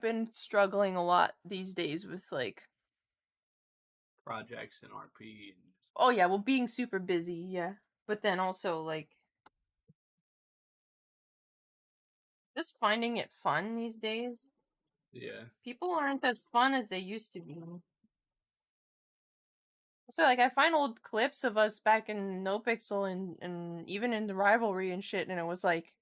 been struggling a lot these days with like projects and RP. And... Oh yeah, well being super busy, yeah. But then also like just finding it fun these days. Yeah. People aren't as fun as they used to be. So like I find old clips of us back in No Pixel and even in the rivalry and shit, and it was like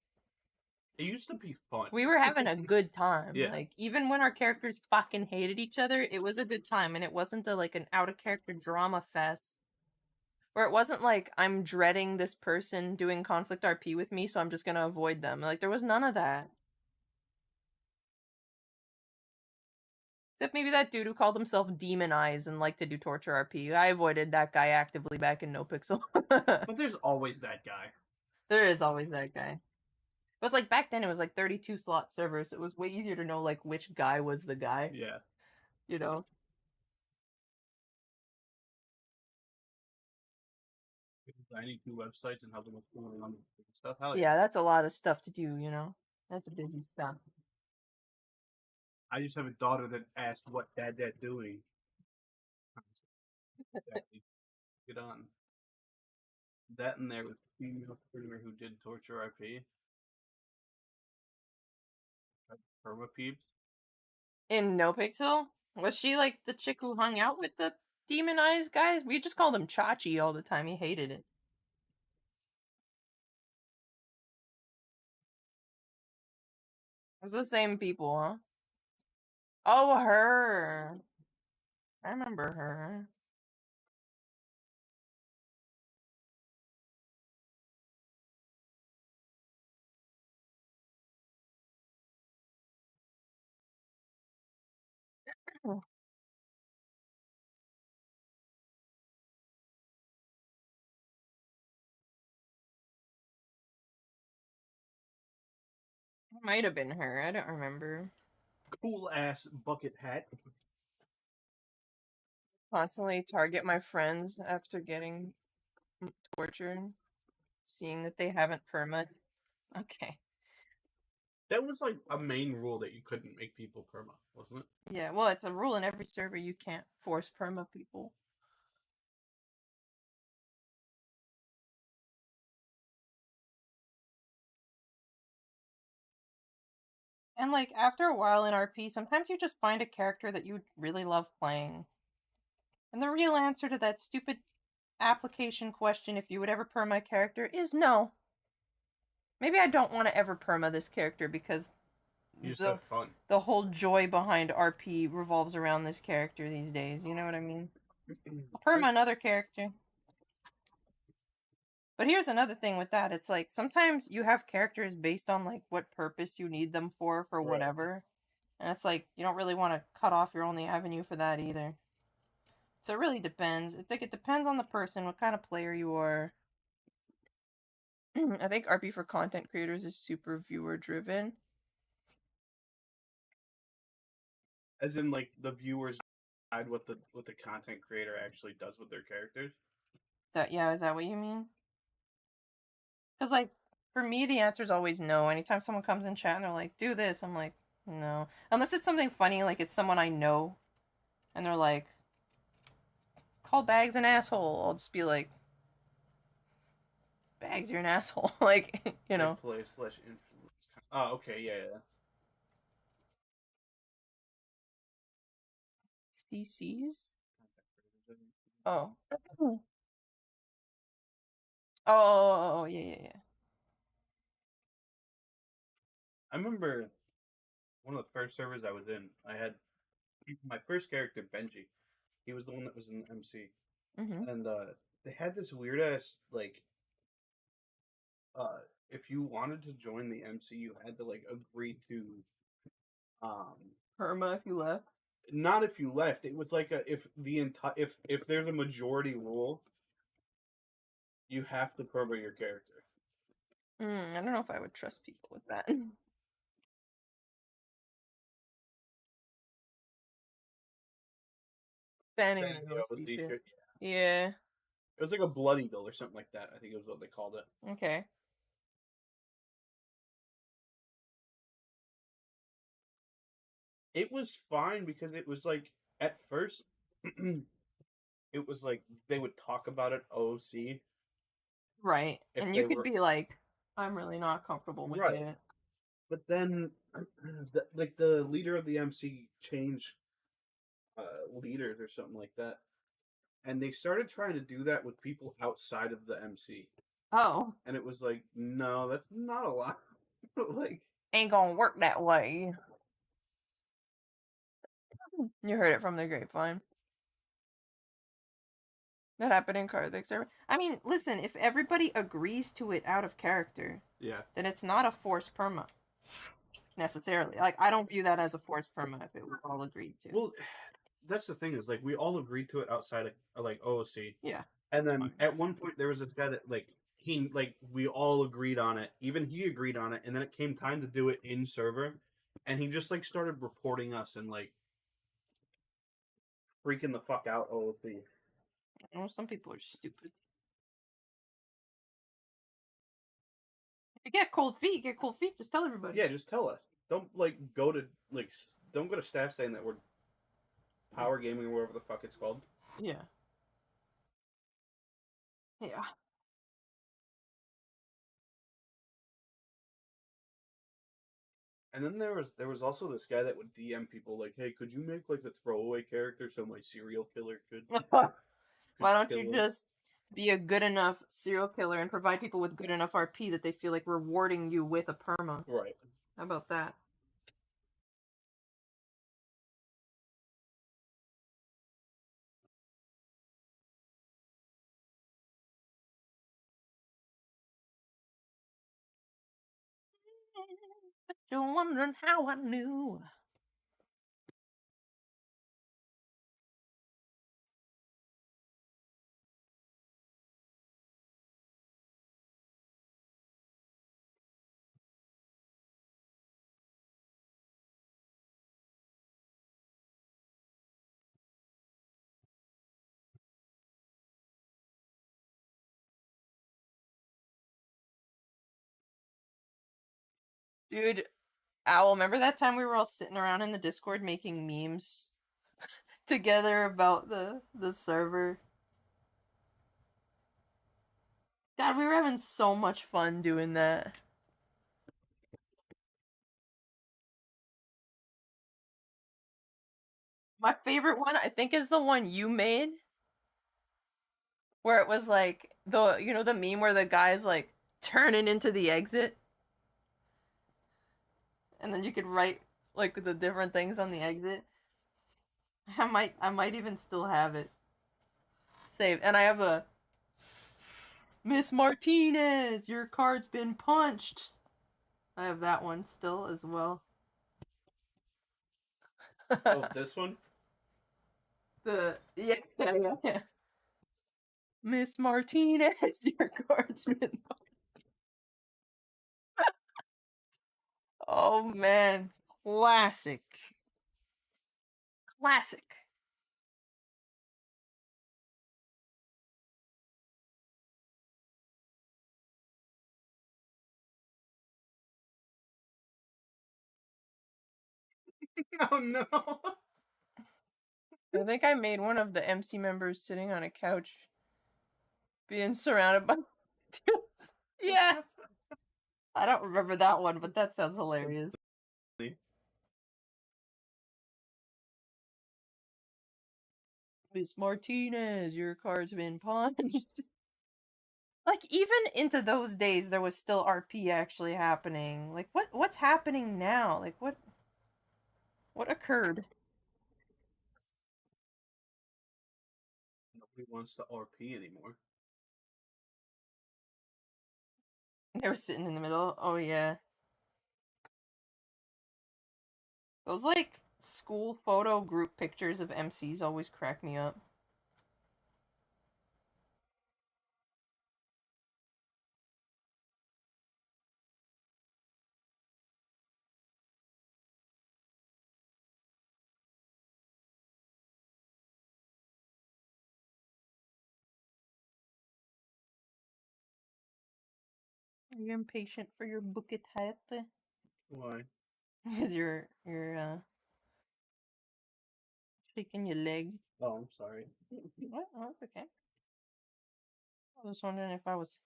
It used to be fun. we were having a good time. Yeah. Like even when our characters fucking hated each other, it was a good time, and it wasn't like an out of character drama fest. Where it wasn't like I'm dreading this person doing conflict RP with me, so I'm just gonna avoid them. Like there was none of that. Except maybe that dude who called himself Demon Eyes and liked to do torture RP. I avoided that guy actively back in No Pixel. But there's always that guy. There is always that guy. But it's like back then it was like 32 slot servers. It was way easier to know like which guy was the guy. Yeah. You know? Designing two websites and helping with going on stuff. Hell Yeah, that's a lot of stuff to do, you know? That's a busy stuff. I just have a daughter that asked what dad doing. Exactly. Get on. That in there with female streamer who did torture RP. Perma peeps. In No Pixel? Was she like the chick who hung out with the Demon Eyes guys? We just called him Chachi all the time. He hated it. It's the same people, huh? Oh, her. I remember her. Might have been her. I don't remember. Cool ass bucket hat. Constantly target my friends after getting tortured, seeing that they haven't perma. Okay. That was like a main rule that you couldn't make people perma, wasn't it? Yeah, well, it's a rule in every server you can't force perma people. And like after a while in RP, sometimes you just find a character that you really love playing. And the real answer to that stupid application question, if you would ever perma a character, is no. Maybe I don't want to ever perma this character because You just the have fun. the whole joy behind RP revolves around this character these days. You know what I mean? I'll perma another character. But here's another thing with that. It's like sometimes you have characters based on like what purpose you need them for whatever. And it's like you don't really want to cut off your only avenue for that either. So it really depends. I think it depends on the person, what kind of player you are. I think RP for content creators is super viewer driven. As in, like the viewers decide what the content creator actually does with their characters. Is that what you mean? Because like for me, the answer is always no. Anytime someone comes in chat and they're like, "Do this," I'm like, no. Unless it's something funny, like it's someone I know, and they're like, "Call Bags an asshole." I'll just be like, "Bags, you're an asshole." Like, you know. Play / influence. Oh, okay, yeah. DCs? Oh. Oh, yeah. I remember one of the first servers I was in. I had my first character, Benji. He was the one that was in MC, Mm-hmm. and they had this weird ass like uh, if you wanted to join the MC, you had to like agree to um Perma if you left. not if you left. It was like if the entire if there's a majority rule, you have to perma your character. I don't know if I would trust people with that. Banning the ghosty shit. Yeah. It was like a Bloodyville or something like that. I think it was what they called it. Okay. It was fine because it was like at first it was like they would talk about it OC Right. if And you they could were be like, I'm really not comfortable with right. it. But then like the leader of the MC changed leaders or something like that. And they started trying to do that with people outside of the MC. Oh, And it was like, no, that's not a lot. Like, ain't gonna work that way. You heard it from the grapevine. That happened in Karthik server. I mean, listen, if everybody agrees to it out of character, yeah. then it's not a forced perma necessarily. Like, I don't view that as a forced perma if it was all agreed to. Well, that's the thing is like we all agreed to it outside of like OOC, Yeah. and then Fine. at one point there was this guy that like he like we all agreed on it. Even he agreed on it, and then it came time to do it in server, and he just like started reporting us and like freaking the fuck out OOC. You know, some people are stupid. If you get cold feet, get cold feet. Just tell everybody. Yeah, just tell us. Don't like go to like don't go to staff saying that we're power gaming or whatever the fuck it's called. Yeah. Yeah. And then there was also this guy that would DM people like, "Hey, could you make like a throwaway character so my serial killer could Why don't you kill him?" just be a good enough serial killer and provide people with good enough RP that they feel like rewarding you with a perma? Right. How about that? But you're wondering how I knew. Dude, Owl, remember that time we were all sitting around in the Discord making memes together about the server? God, we were having so much fun doing that. My favorite one, I think, is the one you made, where it was like the meme where the guy's like turning into the exit, and then you could write like the different things on the exit. I might even still have it saved, and I have a Miss Martinez, your card's been punched. I have that one still as well. Oh, this one? Yeah. Miss Martinez, your card's been. Oh man, classic, classic. Oh no. I think I made one of the MC members sitting on a couch, being surrounded by dudes. Yeah, I don't remember that one, but that sounds That's hilarious. funny. Miss Martinez, your card's been punched. Like even into those days, there was still RP actually happening. Like what's happening now? Like what occurred? Nobody wants to RP anymore. They were sitting in the middle. Oh yeah, those like school photo group pictures of MCs always crack me up. Are you impatient for your bucket hat? Why? Because you're Kicking your leg. Oh, I'm sorry. What? Oh, that's okay. I was wondering if I was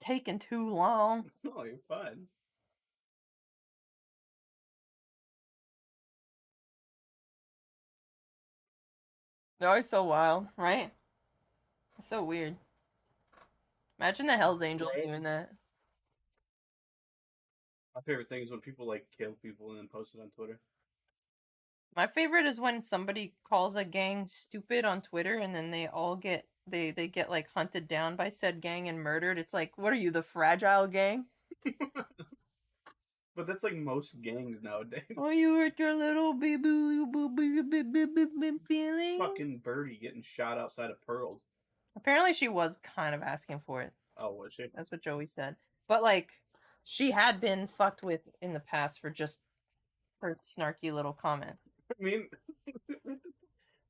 taking too long. No, you're fine. They're always so wild, right? It's so weird. Imagine the Hell's Angels Right? doing that. My favorite thing is when people like kill people and then post it on Twitter. My favorite is when somebody calls a gang stupid on Twitter and then they all get they get like hunted down by said gang and murdered. It's like, what are you, the fragile gang? But that's like most gangs nowadays. Oh, you hurt your little baby feelings. Fucking Birdie getting shot outside of Pearls. Apparently, she was kind of asking for it. Oh, was she? That's what Joey said. But like, she had been fucked with in the past for just her snarky little comments. I mean,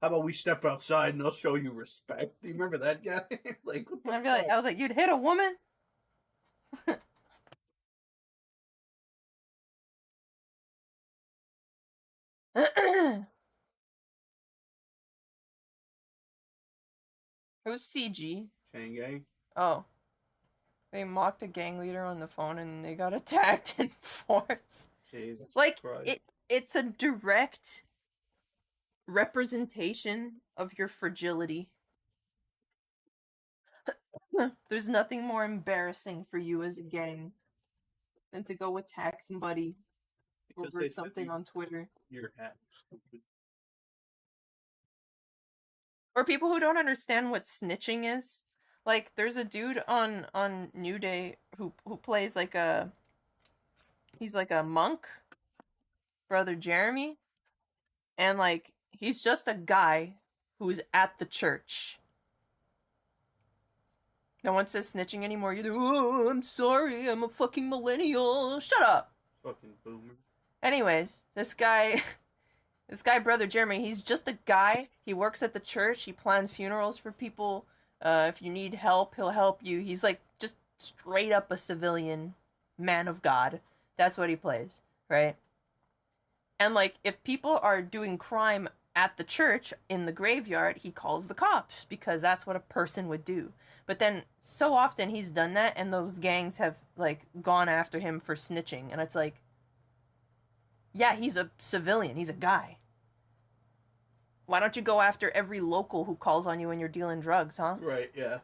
how about we step outside and I'll show you respect? Do you remember that guy? Like, what And the I'd be like, fuck? I was like, you'd hit a woman? Who's CG? Chain gang? Oh, they mocked a gang leader on the phone and they got attacked in force. Jesus Like Christ. it's a direct representation of your fragility. There's nothing more embarrassing for you as a gang than to go attack somebody Because over they said something on Twitter. your hat. Stupid. Or people who don't understand what snitching is. Like there's a dude on New Day who plays like a he's like a monk, Brother Jeremy, and like he's just a guy who's at the church. No one says snitching anymore. You're like, oh, I'm sorry, I'm a fucking millennial. Shut up. Fucking boomer. Anyways, this guy, Brother Jeremy, he's just a guy. He works at the church. He plans funerals for people. If you need help, he'll help you. He's like just straight up a civilian man of God. That's what he plays, right? And like, if people are doing crime at the church in the graveyard, he calls the cops because that's what a person would do. But then so often he's done that, and those gangs have like gone after him for snitching, and it's like, yeah, he's a civilian. He's a guy. Why don't you go after every local who calls on you when you're dealing drugs, huh? Right, yeah.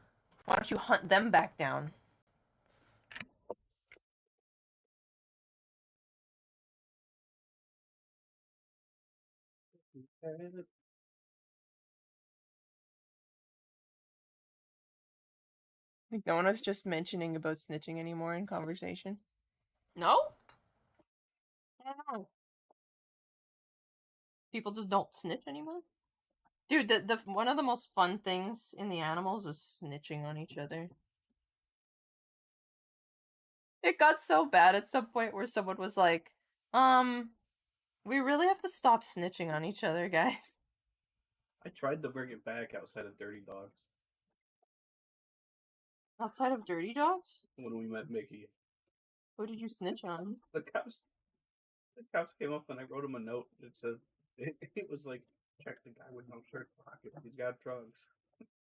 Why don't you hunt them back down? Like no one was just mentioning about snitching anymore in conversation. No? I don't know. People just don't snitch anymore? Dude, the one of the most fun things in the animals was snitching on each other. It got so bad at some point where someone was like, we really have to stop snitching on each other, guys. I tried to bring it back outside of Dirty Dogs Outside of Dirty Dogs? when we met Mickey. Who did you snitch on? The cops the cops came up and I wrote him a note that said it was like, check the guy with no shirt pocket. He's got drugs.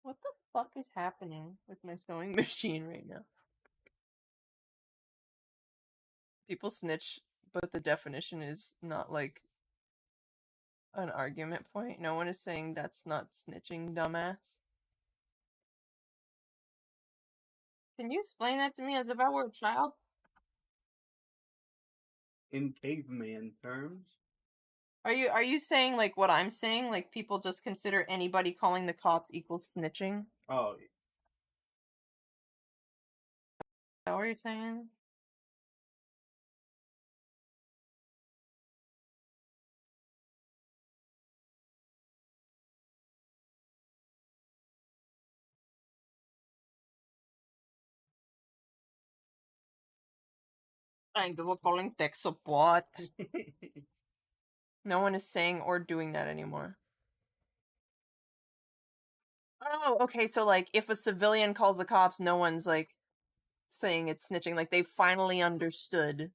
What the fuck is happening with my sewing machine right now? People snitch, but the definition is not like an argument point. No one is saying that's not snitching, dumbass. Can you explain that to me as if I were a child? In caveman terms. Are you saying like what I'm saying? Like people just consider anybody calling the cops equals snitching? Is Oh, that what you're saying? Thank you for calling tech support. No one is saying or doing that anymore. Oh, okay. So like, if a civilian calls the cops, no one's like saying it's snitching. Like they finally understood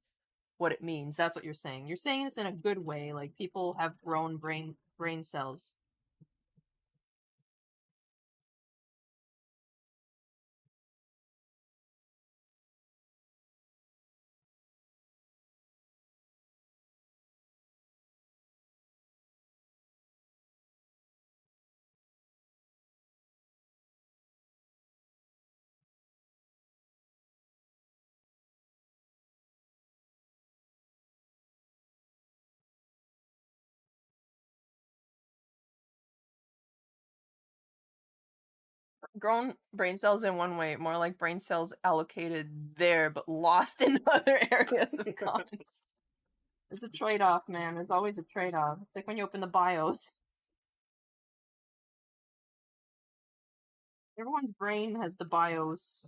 what it means. That's what you're saying. You're saying this in a good way. Like people have grown brain cells. grown brain cells in one way, more like brain cells allocated there but lost in other areas of commons. It's a trade-off, man. There's always a trade-off. It's like when you open the BIOS. Everyone's brain has the BIOS.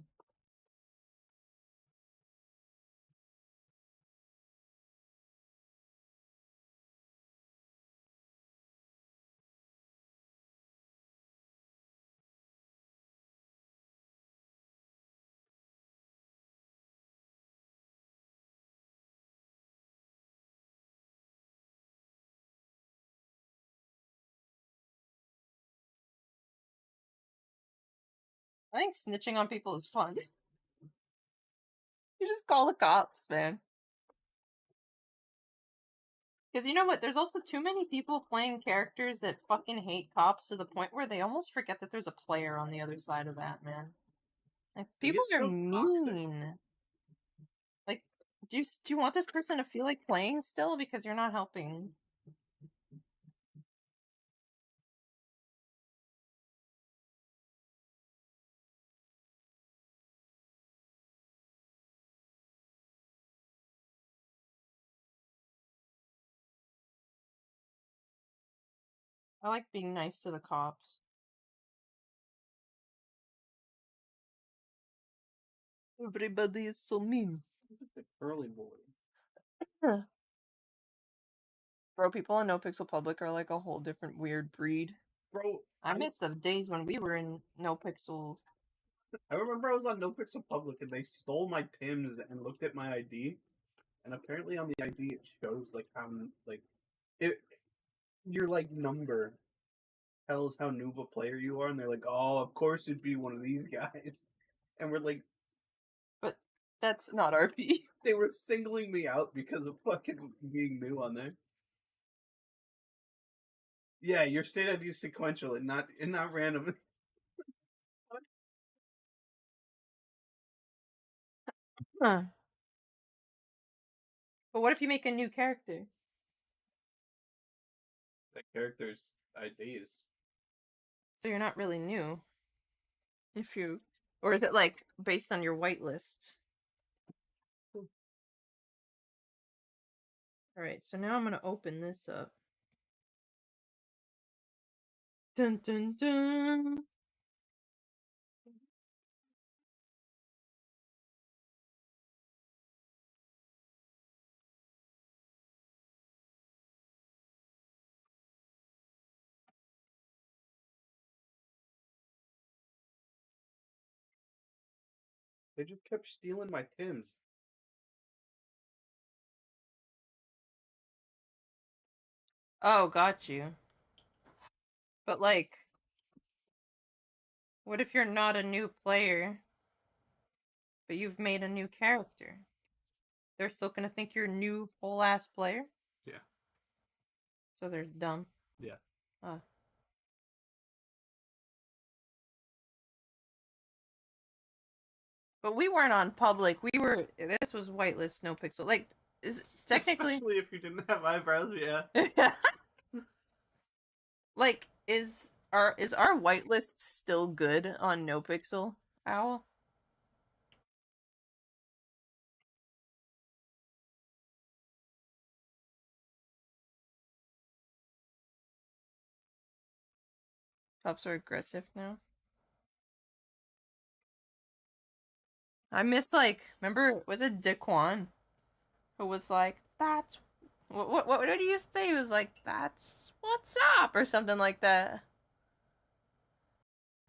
I think snitching on people is fun. You just call the cops, man. Because you know what? There's also too many people playing characters that fucking hate cops to the point where they almost forget that there's a player on the other side of that, man. Like, They people get are so toxic. mean. Like, do you want this person to feel like playing still? Because you're not helping. I like being nice to the cops. Everybody is so mean. The curly boy. Huh. Bro, people in No Pixel Public are like a whole different weird breed. Bro, I miss the days when we were in No Pixel. I remember I was on No Pixel Public and they stole my Tim's and looked at my ID. And apparently on the ID it shows like how like it your like number tells how new of a player you are, and they're like, "Oh, of course it'd be one of these guys." And we're like, But that's not RP. they were singling me out because of fucking being new on there. Yeah, your state ID is sequential and not random. Huh. But what if you make a new character? The character's IDs. So you're not really new. If you. Or is it like based on your whitelist? Alright, so now I'm gonna open this up. Dun dun dun! They just kept stealing my Tim's. Oh, got you. But like, what if you're not a new player, but you've made a new character? They're still gonna think you're a new whole ass player? Yeah. So they're dumb. Yeah. Uh, but we weren't on public. We were. This was whitelist, no pixel. Like, is technically. Especially if you didn't have eyebrows, yeah. Like, is our whitelist still good on no pixel? Owl? Pups are aggressive now. I miss like remember was it Daquan who was like that's what did he say? He was like that's what's up or something like that.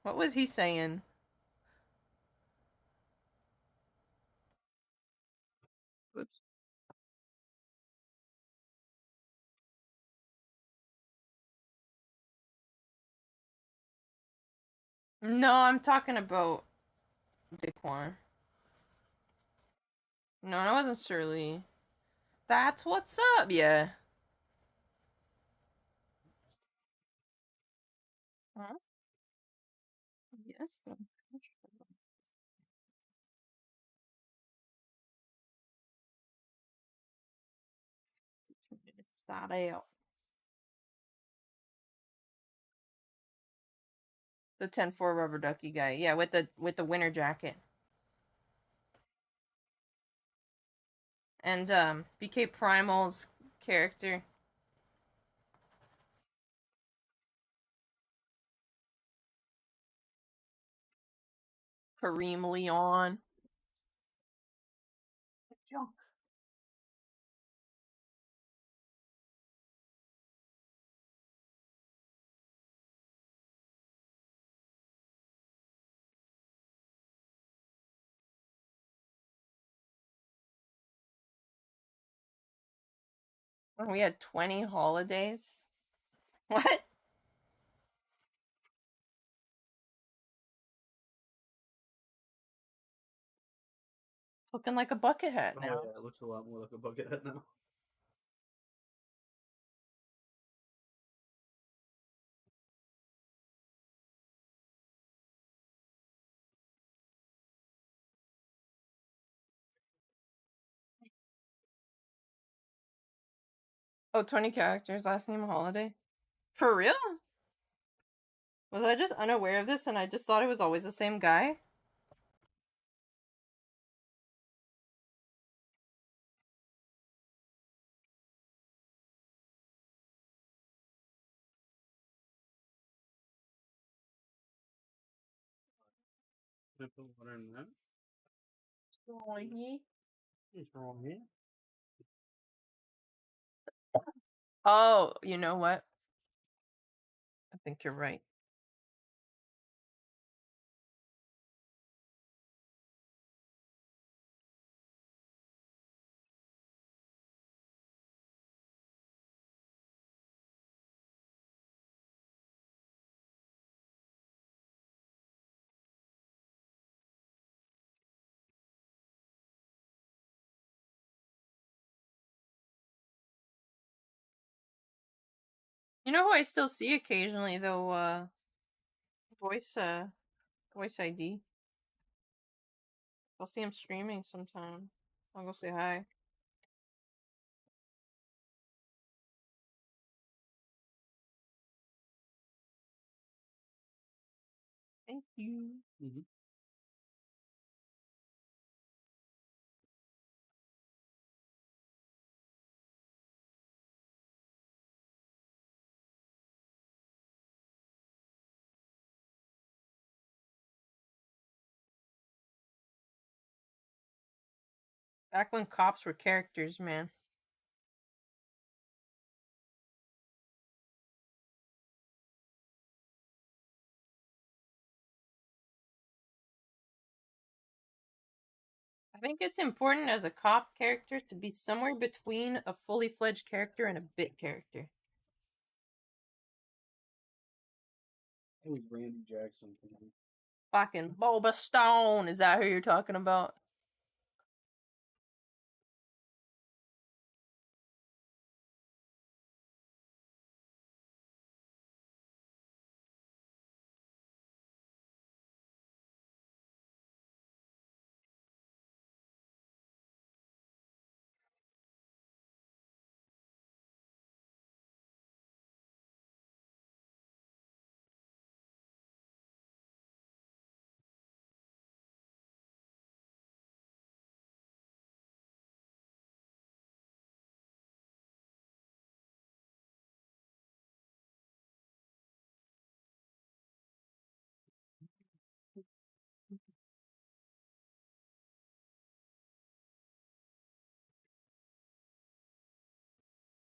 What was he saying? Oops. No, I'm talking about Daquan. No, I wasn't Shirley. That's what's up. Yeah. Huh? Yes, but I'm not sure. It's that out. The 10-4 rubber ducky guy. Yeah, with the winter jacket. And BK Primal's character. Kareem Leon. Junk. We had 20 holidays. What? Looking like a bucket hat Oh now. yeah, it looks a lot more like a bucket hat now. Oh, 20 characters, last name holiday. For real? Was I just unaware of this and I just thought it was always the same guy? Can I put water in that? Boing. What's wrong here? Oh, you know what? I think you're right. You know who I still see occasionally though, voice voice ID. I'll see him streaming sometime. I'll go say hi. Thank you. Mm-hmm. Back when cops were characters, man. I think it's important as a cop character to be somewhere between a fully fledged character and a bit character. It was Randy Jackson. Fucking Boba Stone, is that who you're talking about?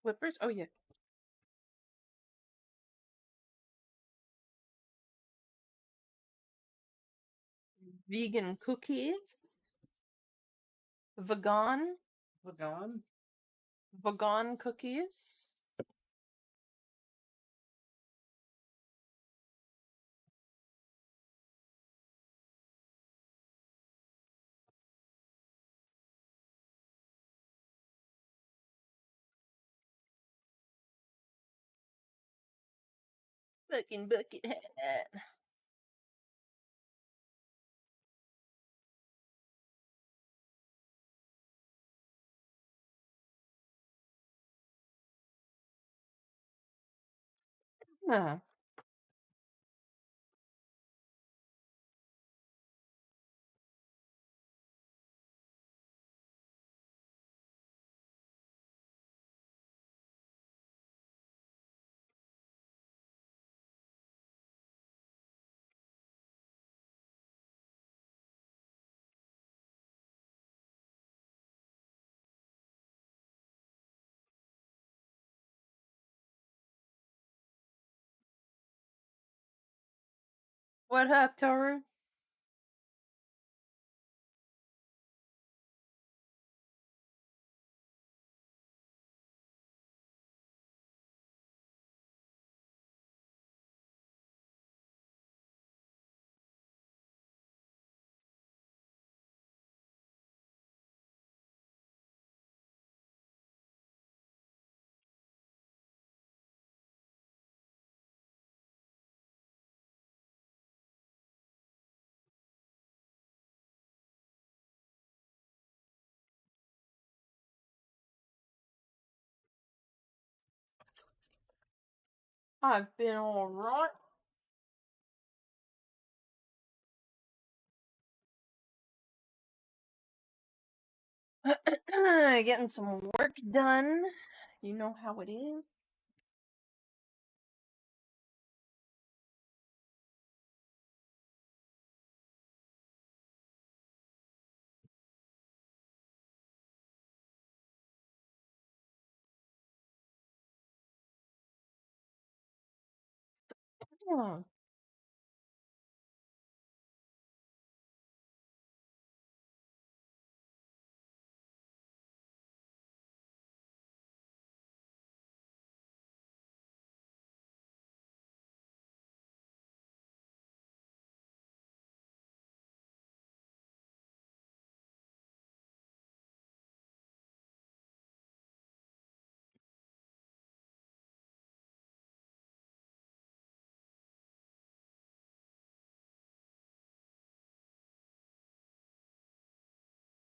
Flippers? Oh yeah. Vegan cookies? Vegan? Vegan? Vegan cookies? Fucking bucket hat. Huh. What up, Toru? I've been alright. Getting some work done. You know how it is. Hmm.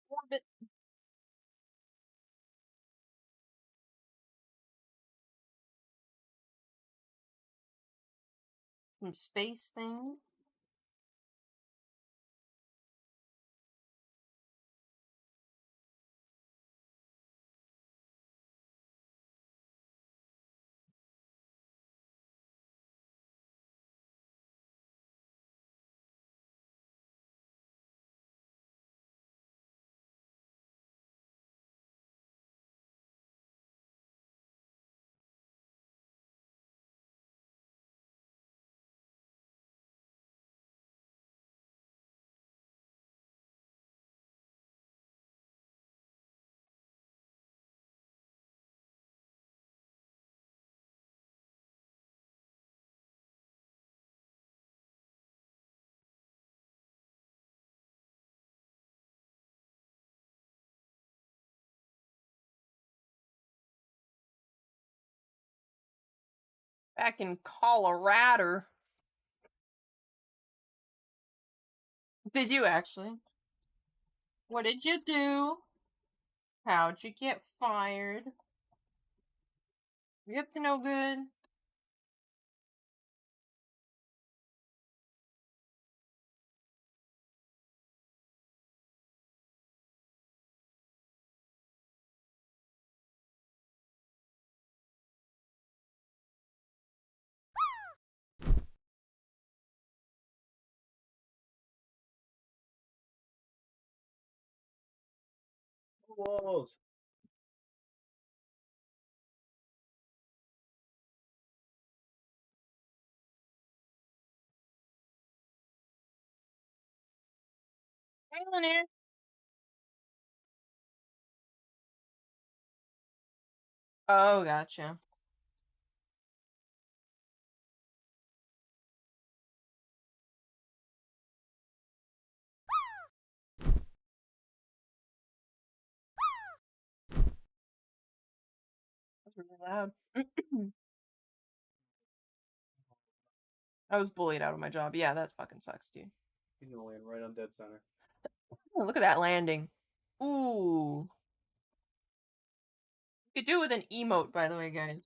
Orbit. Some space thing. Back in Colorado. Did you actually? What did you do? How'd you get fired? You up to no good? Walls. Hey, Lanier. Oh, gotcha. That's really loud. I was bullied out of my job. Yeah, that fucking sucks, dude. He's gonna land right on dead center. Oh, look at that landing. Ooh. You could do it with an emote, by the way, guys.